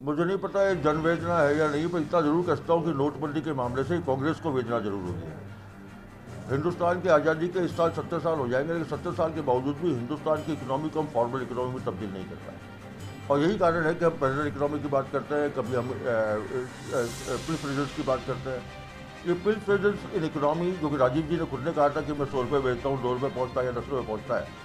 मुझे नहीं पता ये जन वेदना है या नहीं, पर इतना जरूर कहता हूँ कि नोटबंदी के मामले से कांग्रेस को वेदना जरूर हुई है। हिंदुस्तान की आज़ादी के इस साल 70 साल हो जाएंगे, लेकिन 70 साल के बावजूद भी हिंदुस्तान की इकोनॉमी को हम फॉर्मल इकोनॉमी में तब्दील नहीं कर पाए। और यही कारण है कि हम पैरेलल इकोनॉमी की बात करते हैं, कभी हम पिल्स रिजल्ट की बात करते हैं। ये पिल्स रिजल्ट इन इकोनॉमी, जो कि राजीव जी ने खुद ने कहा था कि मैं 100 रुपये बेचता हूँ, 2 रुपये पहुँचता है या 10 रुपये पहुँचता है,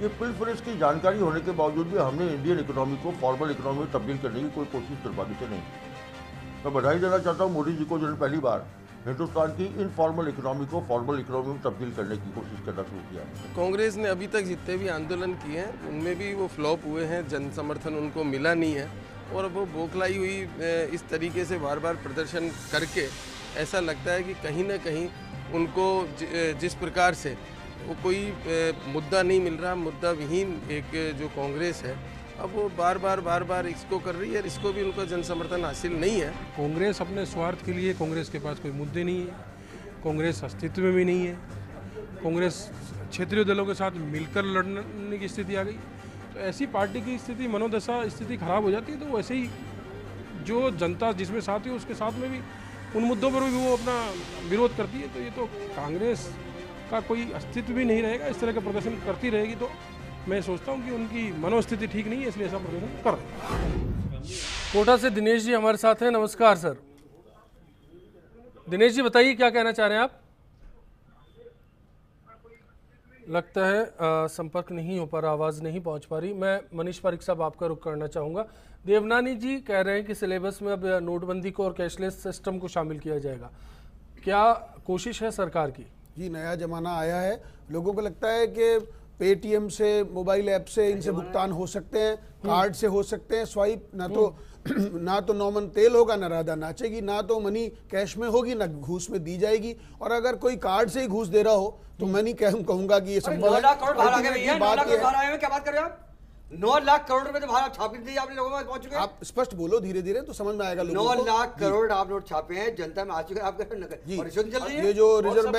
ये पिल्स रिजल्ट की जानकारी होने के बावजूद भी हमने इंडियन इकोनॉमी को फॉर्मल इकोनॉमी में तब्दील करने की कोई कोशिश दुर्भाग्य से नहीं की। मैं बधाई देना चाहता हूँ मोदी जी को, जिन्होंने पहली बार हिंदुस्तान की इनफॉर्मल इकोनॉमी को फॉर्मल इकोनॉमी में तब्दील करने की कोशिश करना शुरू किया। कांग्रेस ने अभी तक जितने भी आंदोलन किए हैं उनमें भी वो फ्लॉप हुए हैं, जन समर्थन उनको मिला नहीं है। और वो बौखलाई हुई इस तरीके से बार बार प्रदर्शन करके ऐसा लगता है कि कहीं ना कहीं उनको जिस प्रकार से वो कोई मुद्दा नहीं मिल रहा, मुद्दा विहीन एक जो कांग्रेस है, अब वो बार बार इसको कर रही है, इसको भी उनका जन समर्थन हासिल नहीं है। कांग्रेस अपने स्वार्थ के लिए, कांग्रेस के पास कोई मुद्दे नहीं है, कांग्रेस अस्तित्व में भी नहीं है, कांग्रेस क्षेत्रीय दलों के साथ मिलकर लड़ने की स्थिति आ गई। तो ऐसी पार्टी की स्थिति, मनोदशा स्थिति खराब हो जाती है। तो वैसे ही जो जनता जिसमें साथ है उसके साथ में भी उन मुद्दों पर भी वो अपना विरोध करती है। तो ये तो कांग्रेस का कोई अस्तित्व भी नहीं रहेगा। इस तरह का प्रदर्शन करती रहेगी तो मैं सोचता हूं कि उनकी मनोस्थिति ठीक नहीं है, इसलिए ऐसा प्रदर्शन कर रहे हैं। कोटा से दिनेश जी हमारे साथ हैं। नमस्कार सर। दिनेश जी बताइए क्या कहना चाह रहे हैं आप? लगता है संपर्क नहीं हो पा रहा, आवाज़ नहीं पहुंच पा रही। मैं मनीष पारिक साहब आपका रुख करना चाहूँगा। देवनानी जी कह रहे हैं कि सिलेबस में अब नोटबंदी को और कैशलेस सिस्टम को शामिल किया जाएगा। क्या कोशिश है सरकार की? जी, नया जमाना आया है। लोगों को लगता है कि पेटीएम से, मोबाइल ऐप से इनसे भुगतान हो सकते हैं, कार्ड से हो सकते हैं स्वाइप। ना तो नॉर्मल तेल होगा, ना राधा नाचेगी, ना तो मनी कैश में होगी, ना घूस में दी जाएगी। और अगर कोई कार्ड से ही घूस दे रहा हो तो मैं नहीं कहूंगा कि ये संभव है। 9 लाख करोड़ बाहर आ गए भैया, 9 लाख करोड़ बाहर आए हैं, क्या बात कर रहे हो आप? 9 लाख करोड़ रुपए तो बाहर आप छाप दिए, आपने लोगों में पहुंच चुके हैं। आप स्पष्ट बोलो धीरे धीरे तो समझ में आएगा लोगों को। 9 लाख करोड़ आप नोट छापे हैं, जनता में आ चुके हैं। आप और रिश्वत चल रही है। ये जो रिजर्व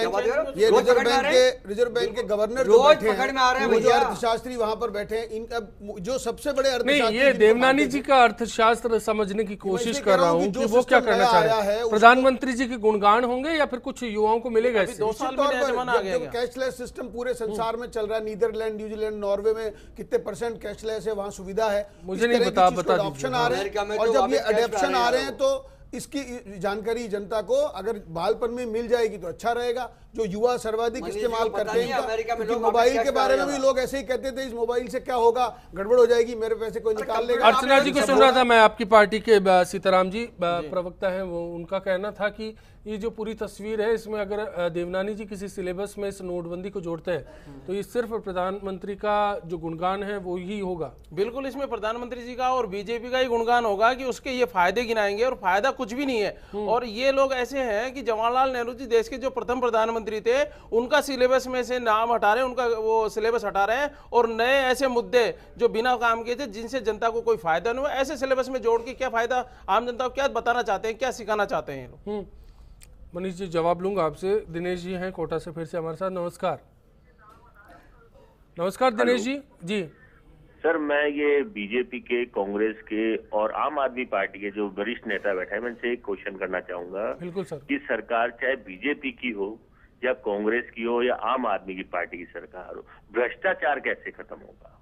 बैंक के गवर्नर जो रोज बैठे पकड़ में आ रहे हैं हैं, जो भैया। अर्थशास्त्री वहां पर बैठे हैं, इनका जो सबसे बड़े नहीं, अर्थशास्त्री, ये देवनानी जी का अर्थशास्त्र समझने की कोशिश कर रहा हूँ कि वो क्या करना चाह रहे हैं। प्रधानमंत्री जी के गुणगान होंगे या फिर कुछ युवाओं को मिलेगा इससे? 2 साल में कैशलेस सिस्टम पूरे संसार में चल रहा है। नीदरलैंड, न्यूजीलैंड, नॉर्वे में कितने % कैशलेस है, वहां सुविधा है। मुझे नहीं बता ऑप्शन आ रहे हैं, और जब ये अडेप्शन आ रहे हैं तो इसकी जानकारी जनता को अगर बालपन में मिल जाएगी तो अच्छा रहेगा। जो युवा सर्वाधिक इस्तेमाल करते हैं, मोबाइल के बारे में भी लोग ऐसे ही कहते थे, इस मोबाइल से क्या होगा, गड़बड़ हो जाएगी, मेरे पैसे कोई निकाल लेगा। अर्चना जी को सुन रहा था मैं, आपकी पार्टी के सीताराम जी प्रवक्ता हैं, वो उनका कहना था कि ये जो पूरी तस्वीर है इसमें अगर देवनानी जी किसी सिलेबस में इस नोटबंदी को जोड़ते हैं तो ये सिर्फ प्रधानमंत्री का जो गुणगान है वो ही होगा। बिल्कुल, इसमें प्रधानमंत्री जी का और बीजेपी का ही गुणगान होगा कि उसके ये फायदे गिनाएंगे और फायदा कुछ भी नहीं है। और ये लोग ऐसे हैं कि जवाहरलाल नेहरू जी देश के जो प्रथम प्रधानमंत्री थे, उनका सिलेबस में से नाम हटा रहे हैं, उनका वो सिलेबस हटा रहे हैं और नए ऐसे मुद्दे जो बिना काम किए थे, जिनसे जनता को कोई फायदा नहीं हुआ, ऐसे सिलेबस में जोड़ के क्या फायदा, आम जनता को क्या बताना चाहते हैं, क्या सिखाना चाहते हैं ये लोग? मनीष जी जवाब लूंगा आपसे। दिनेश जी हैं कोटा से फिर से हमारे साथ। नमस्कार। नमस्कार दिनेश जी। जी सर, मैं ये बीजेपी के, कांग्रेस के और आम आदमी पार्टी के जो वरिष्ठ नेता बैठे हैं, मैं इनसे एक क्वेश्चन करना चाहूंगा। बिल्कुल सर। कि सरकार चाहे बीजेपी की हो या कांग्रेस की हो या आम आदमी की पार्टी की सरकार हो, भ्रष्टाचार कैसे खत्म होगा?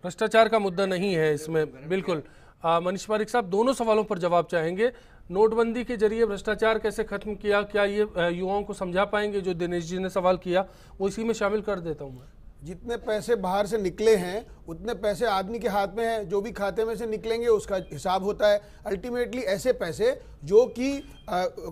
भ्रष्टाचार का मुद्दा नहीं है इसमें। बिल्कुल मनीष पारिक साहब दोनों सवालों पर जवाब चाहेंगे। नोटबंदी के जरिए भ्रष्टाचार कैसे खत्म किया, क्या ये युवाओं को समझा पाएंगे? जो दिनेश जी ने सवाल किया वो इसी में शामिल कर देता हूं मैं। जितने पैसे बाहर से निकले हैं उतने पैसे आदमी के हाथ में हैं। जो भी खाते में से निकलेंगे उसका हिसाब होता है। अल्टीमेटली ऐसे पैसे जो कि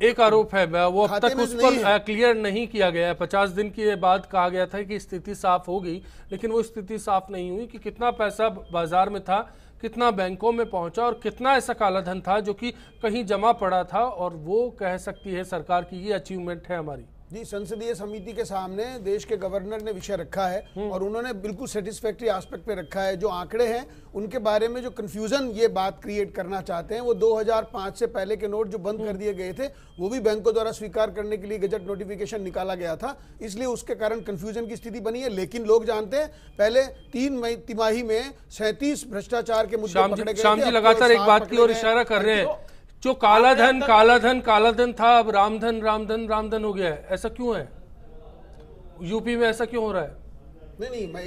एक आरोप है वो अब तक उस पर क्लियर नहीं किया गया है। 50 दिन के बाद कहा गया था कि स्थिति साफ होगी, लेकिन वो स्थिति साफ नहीं हुई कि कितना पैसा बाजार में था, कितना बैंकों में पहुंचा और कितना ऐसा काला धन था जो कि कहीं जमा पड़ा था। और वो कह सकती है सरकार की ये अचीवमेंट है हमारी। जी, संसदीय समिति के सामने देश के गवर्नर ने विषय रखा है और उन्होंने बिल्कुल सेटिस्फैक्ट्री एस्पेक्ट पे रखा है। जो आंकड़े हैं उनके बारे में जो कंफ्यूजन ये बात क्रिएट करना चाहते हैं, वो 2005 से पहले के नोट जो बंद कर दिए गए थे वो भी बैंकों द्वारा स्वीकार करने के लिए गजट नोटिफिकेशन निकाला गया था, इसलिए उसके कारण कंफ्यूजन की स्थिति बनी है। लेकिन लोग जानते हैं पहले 3 तिमाही में 37 भ्रष्टाचार के मुद्दे पकड़े गए। श्याम जी लगातार एक बात की ओर इशारा कर रहे हैं, जो काला धन था अब रामधन हो गया है, ऐसा क्यों है? यूपी में ऐसा क्यों हो रहा है? नहीं, मैं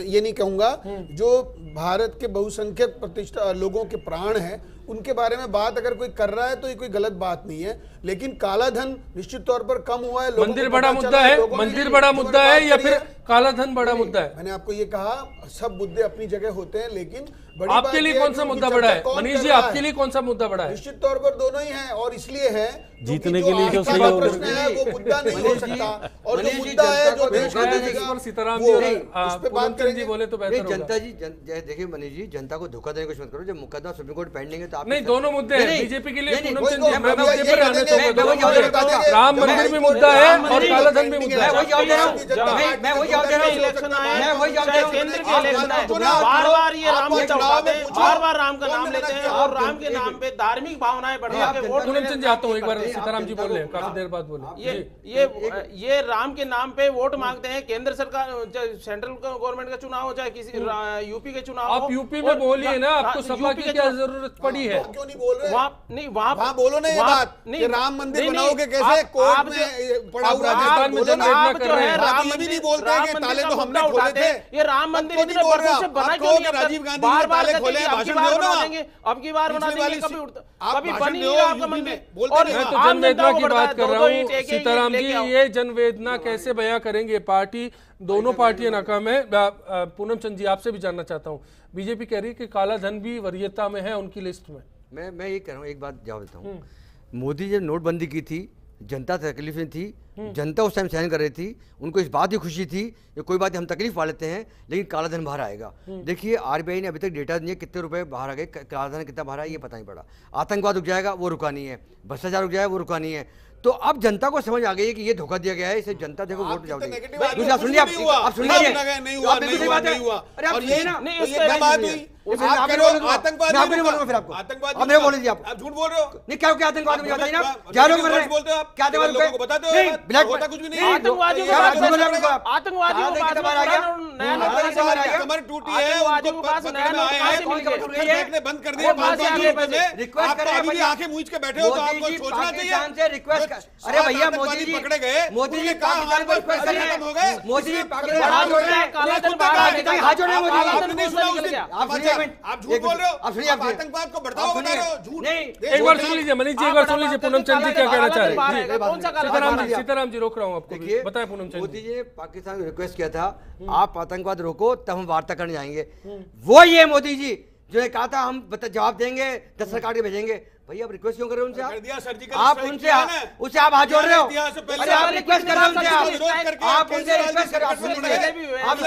ये नहीं कहूंगा। जो भारत के बहुसंख्यक प्रतिष्ठा लोगों के प्राण हैं उनके बारे में बात अगर कोई कर रहा है तो ये कोई गलत बात नहीं है, लेकिन काला धन निश्चित तौर पर कम हुआ है। मंदिर बड़ा मुद्दा है, मंदिर बड़ा मुद्दा है या फिर काला धन बड़ा मुद्दा है? मैंने आपको ये कहा सब मुद्दे अपनी जगह होते हैं, लेकिन आपके लिए कौन सा मुद्दा बड़ा है मनीष जी? आपके लिए कौन सा मुद्दा बड़ा है? निश्चित तौर पर दोनों ही हैं और इसलिए है जीतने के लिए जो सही है वो मुद्दा नहीं हो सकता। और जो मुद्दा है जो देश का सीताराम जी उस पे बात करेंगे जी बोले तो बेहतर होगा। जनता जी देखिए मनीष जी, जनता को धोखा देने की कोशिश मत करो। जब मुकदमा सुप्रीम कोर्ट पेंडिंग है तो आप नहीं, दोनों मुद्दे हैं बीजेपी के लिए। राम मंदिर भी मुद्दा है और काला धन भी मुद्दा है। बार-बार ये राम मुद्दा उठाते हैं, बार-बार राम का नाम लेते हैं और राम के नाम पे धार्मिक भावनाएं बढ़ा के वोट। पूनम चंद जी आता हूं, एक बार सीताराम जी बोल रहे हैं, काफी देर बाद बोले। ये राम के नाम पे वोट मांगते हैं। केंद्र सरकार, सेंट्रल गवर्नमेंट का चुनाव हो चाहे किसी यूपी के चुनाव हो, आप यूपी में बोलिए ना, आपको सपा की क्या जरूरत पड़ी है? क्यों नहीं बोल रहे? वहाँ बोलो ना ये बात कि राम मंदिर बनाओगे कैसे? कोर्ट में पड़ा हुआ राजस्थान में जनवेदना कर रहे हैं। राम मंदिर नहीं बोलते हैं कि ताले तो हमने खोले थे। ये राम मंदिर इतने वर्षों से बना क्यों नहीं? राजीव गांधी बार बार खोले, अब की बार बना देंगे, अब की बार बना देंगे, कभी बन ही नहीं रहा आपका मंदिर। और मैं तो जनवेदना की बात कर रहा हूँ सीताराम जी। ये जनवेदना कैसे बयां करेंगे? पार्टी, दोनों पार्टियां नाकाम है। पूनम चंद जी आपसे भी जानना चाहता हूँ, बीजेपी कह रही है कि काला धन भी वरीयता में है उनकी लिस्ट में। मैं ये कह रहा हूँ, एक बात जवाब देता हूँ। मोदी जब नोटबंदी की थी, जनता तकलीफ में थी, जनता उस टाइम सहन कर रही थी, उनको इस बात की खुशी थी कि कोई बात हम तकलीफ पा लेते हैं लेकिन काला धन बाहर आएगा। देखिए आरबीआई ने अभी तक डेटा दिए कितने रुपए बाहर आ गए, काला धन कितना बाहर आया ये पता नहीं पड़ा। आतंकवाद रुक जाएगा वो रुका नहीं है, भ्रष्टाचार रुक जाएगा वो रुका नहीं है। तो अब जनता को समझ आ गई है कि ये धोखा दिया गया है, इसे जनता देखो वोट जाओ देगी। आप सुन लीजिए, आप सुन लीजिए, नहीं हुआ। अरे आप ये ना नहीं, ये बात हुई आप करो आतंकवाद, आप नहीं बोलूंगा फिर आपको, आप नहीं बोल दीजिए, आप झूठ बोल रहे हो। नहीं क्या आतंकवाद में बताइए ना, क्या लोग मर रहे हैं, बोलते हो आप, क्या लोगों को बताते हो, ब्लैक होता कुछ भी नहीं। आतंकवादियों क्या के झूठ बोल रहे पास हैं आप? आतंकवादियों के पास बाहर आ गया, नया नोट से बाहर आ गया, कमर टूटी है, आतंकवादियों के पास नया नोट कहाँ से मिल गया? ने बंद कर दिया। रिक्वेस्ट आप अभी भी आंखें मूंछ के बैठे हो तो आपको सोचना चाहिए। रिक्वेस्ट, अरे भैया मोदी जी पकड़े गए, मोदी जी कहा हमारे पास पैसे खत्म हो गए। मोदी जी हाथ जोड़ रहे हैं, काला धन बाहर आ गया। हाथ जोड़ रहे हैं मोदी जी। आपने नहीं सुना उस दिन? आप झूठ बोल रहे हो, आप सुनिए, आप आतंकवाद को बढ़ावा बता रहे हो, झूठ। एक बार सुन लीजिए मनीष जी, एक बार सुन लीजिए पूनम चंद जी क्या कहना चाह रहे हैं। कौन सा सीताराम जी रोक रहा हूँ आपको, बताएं पूनम चंद मोदी जी ने पाकिस्तान को रिक्वेस्ट किया था आप आतंकवाद रोको तब हम वार्ता करने जाएंगे। वो ये मोदी जी जो ने कहा था हम जवाब देंगे, 10 सरकार के भेजेंगे। भैया आप रिक्वेस्ट क्यों कर रहे हो उनसे? आप उनसे उससे आप हाथ जोड़ रहे हो, अरे आप रिक्वेस्ट कर रहे हो उनसे, आप उनसे रिक्वेस्ट कर रहे हो, आप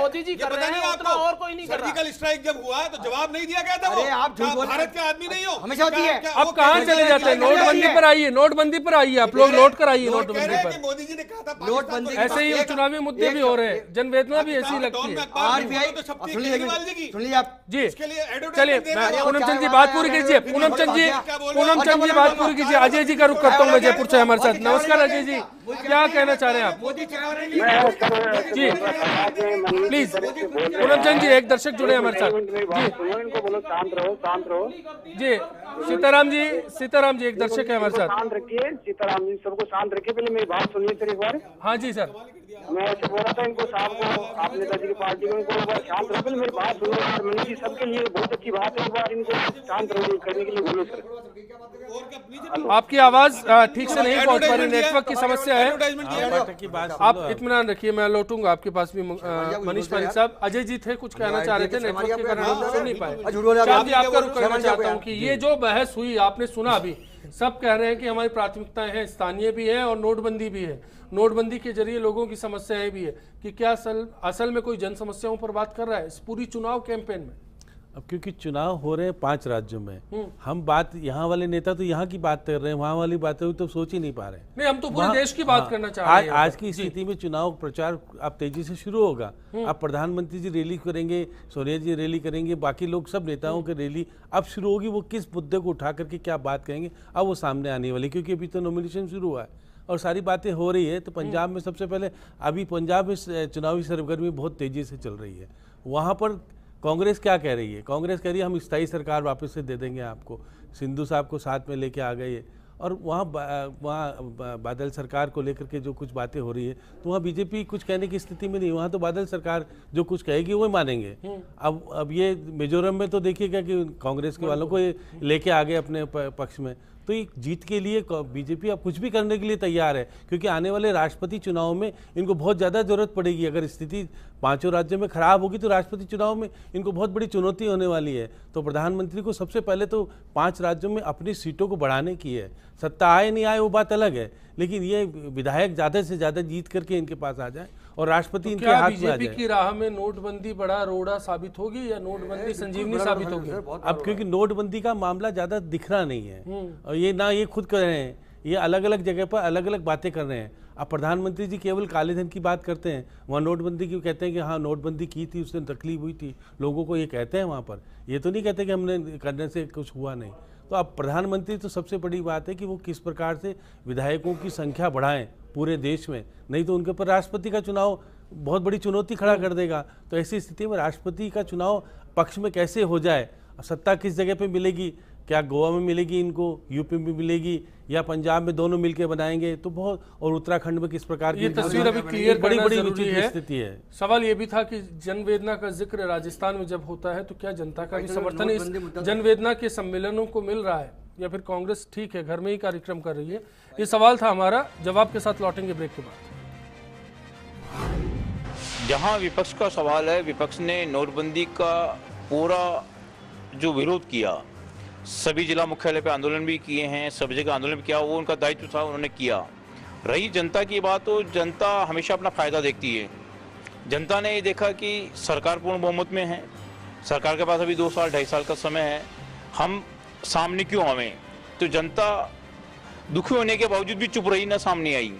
मोदी जी कर रहे हैं, उतना और कोई नहीं कर रहा। सर्जिकल स्ट्राइक जब हुआ तो जवाब नहीं दिया गया था। अरे आप झूठ बोल, भारत के आदमी नहीं हो, हमेशा होती है। अब कहाँ चले जाते हैं? नोटबंदी पर आइए, नोटबंदी पर आइए, आप लोग नोट कराइए नोटबंदी पर। मोदी जी ने कहा था नोटबंदी ऐसे ही चुनावी मुद्दे भी हो रहे हैं, जनवेदना भी ऐसी लगती है। आरबीआई तो सुन लीजिए आप जी इसके लिए चलिए, पूनम चंद जी बात पूरी कीजिए। पूनम चंद जी बात पूरी कीजिए। अजय जी का रुख करता हूँ मैं जयपुर से हमारे साथ। नमस्कार अजय जी, क्या कहना चाह रहे हैं आप? जी प्लीज पूनम चंद जी, एक दर्शक जुड़े हमारे साथ जी। सीताराम जी एक दर्शक है हमारे साथ। शांत रखिए सीताराम जी, सबको शांत रखिए। पहले मेरी बात सुनिए सर एक बार। हाँ जी सर, मैं ऐसे बोल रहा था इनको साहब को, आप नेताजी की पार्टी को, इनको एक बार शांत रखो। मेरी बात सुनिए मनीष जी, सबके लिए बहुत अच्छी बात है, एक बार इनको शांत करने के लिए बोलो सर। आपकी आवाज ठीक से नहीं पहुंच पा रही, नेटवर्क की समस्या है। आप इत्मीनान रखिए, मैं लौटूंगा आपके पास भी। मनीष पारिक साहब, अजय जी थे, कुछ कहना चाह रहे थे, नेटवर्क के कारण हम सुन नहीं पाए। आपका रुख करना चाहता हूँ कि ये जो बहस हुई आपने सुना, अभी सब कह रहे हैं कि हमारी प्राथमिकताएं हैं, स्थानीय भी है और नोटबंदी भी है। नोटबंदी के जरिए लोगों की समस्याएं भी है कि क्या असल में कोई जन समस्याओं पर बात कर रहा है इस पूरी चुनाव कैंपेन में? अब क्योंकि चुनाव हो रहे हैं 5 राज्यों में, हम बात यहाँ वाले नेता तो यहाँ की बात कर रहे हैं, वहाँ वाली बातें तो सोच ही नहीं पा रहे। नहीं, हम तो पूरे देश की बात करना चाह रहे हैं। आज की स्थिति में चुनाव प्रचार अब तेजी से शुरू होगा। अब प्रधानमंत्री जी रैली करेंगे, सोनिया जी रैली करेंगे, बाकी लोग सब नेताओं की रैली अब शुरू होगी। वो किस मुद्दे को उठा करके क्या बात कहेंगे अब वो सामने आने वाली, क्योंकि अभी तो नॉमिनेशन शुरू हुआ है और सारी बातें हो रही है। तो पंजाब में सबसे पहले अभी पंजाब में चुनावी सरगर्मी बहुत तेजी से चल रही है। वहाँ पर कांग्रेस क्या कह रही है? कांग्रेस कह रही है हम स्थायी सरकार वापस से दे देंगे आपको, सिंधु साहब को साथ में लेके आ गए। और वहाँ बादल सरकार को लेकर के जो कुछ बातें हो रही है तो वहाँ बीजेपी कुछ कहने की स्थिति में नहीं, वहाँ तो बादल सरकार जो कुछ कहेगी वो मानेंगे। अब ये मिजोरम में तो देखिएगा कि कांग्रेस के वालों को लेके आ गए अपने पक्ष में। तो ये जीत के लिए बीजेपी अब कुछ भी करने के लिए तैयार है, क्योंकि आने वाले राष्ट्रपति चुनाव में इनको बहुत ज़्यादा जरूरत पड़ेगी। अगर स्थिति 5 राज्यों में खराब होगी तो राष्ट्रपति चुनाव में इनको बहुत बड़ी चुनौती होने वाली है। तो प्रधानमंत्री को सबसे पहले तो 5 राज्यों में अपनी सीटों को बढ़ाने की है। सत्ता आए नहीं आए वो बात अलग है, लेकिन ये विधायक ज़्यादा से ज़्यादा जीत करके इनके पास आ जाए और राष्ट्रपति इनके हाथ में आ जाए। बीजेपी की राह में नोटबंदी बड़ा रोड़ा साबित होगी या नोटबंदी संजीवनी साबित होगी? अब क्योंकि नोटबंदी का मामला ज्यादा दिख रहा नहीं है और ये खुद कर रहे हैं, ये अलग अलग जगह पर अलग अलग बातें कर रहे हैं। अब प्रधानमंत्री जी केवल काले धन की बात करते हैं, वहाँ नोटबंदी की कहते हैं कि हाँ नोटबंदी की थी, उससे तकलीफ हुई थी, लोगों को ये कहते हैं वहाँ पर, ये तो नहीं कहते कि हमने करने से कुछ हुआ नहीं। तो अब प्रधानमंत्री तो सबसे बड़ी बात है कि वो किस प्रकार से विधायकों की संख्या बढ़ाएं पूरे देश में, नहीं तो उनके ऊपर राष्ट्रपति का चुनाव बहुत बड़ी चुनौती खड़ा कर देगा। तो ऐसी स्थिति में राष्ट्रपति का चुनाव पक्ष में कैसे हो जाए, सत्ता किस जगह पे मिलेगी, क्या गोवा में मिलेगी इनको, यूपी में मिलेगी या पंजाब में, दोनों मिलकर बनाएंगे तो बहुत, और उत्तराखंड में किस प्रकार की ये तस्वीर अभी क्लियर बड़ी करना बड़ी जरूरी है। स्थिति है। सवाल ये भी था कि जनवेदना का जिक्र राजस्थान में जब होता है तो क्या जनता का भी समर्थन इस जनवेदना के सम्मेलनों को मिल रहा है या फिर कांग्रेस ठीक है घर में ही कार्यक्रम कर रही है? ये सवाल था हमारा, जवाब के साथ लौटेंगे ब्रेक के बाद। जहां विपक्ष का सवाल है, विपक्ष ने नोटबंदी का पूरा जो विरोध किया, सभी जिला मुख्यालय पे आंदोलन भी किए हैं, सभी जगह आंदोलन भी किया, वो उनका दायित्व था, उन्होंने किया। रही जनता की बात, तो जनता हमेशा अपना फायदा देखती है। जनता ने ये देखा कि सरकार पूर्ण बहुमत में है, सरकार के पास अभी 2 साल 2.5 साल का समय है, हम सामने क्यों आवें? तो जनता दुखी होने के बावजूद भी चुप रही, ना सामने आई।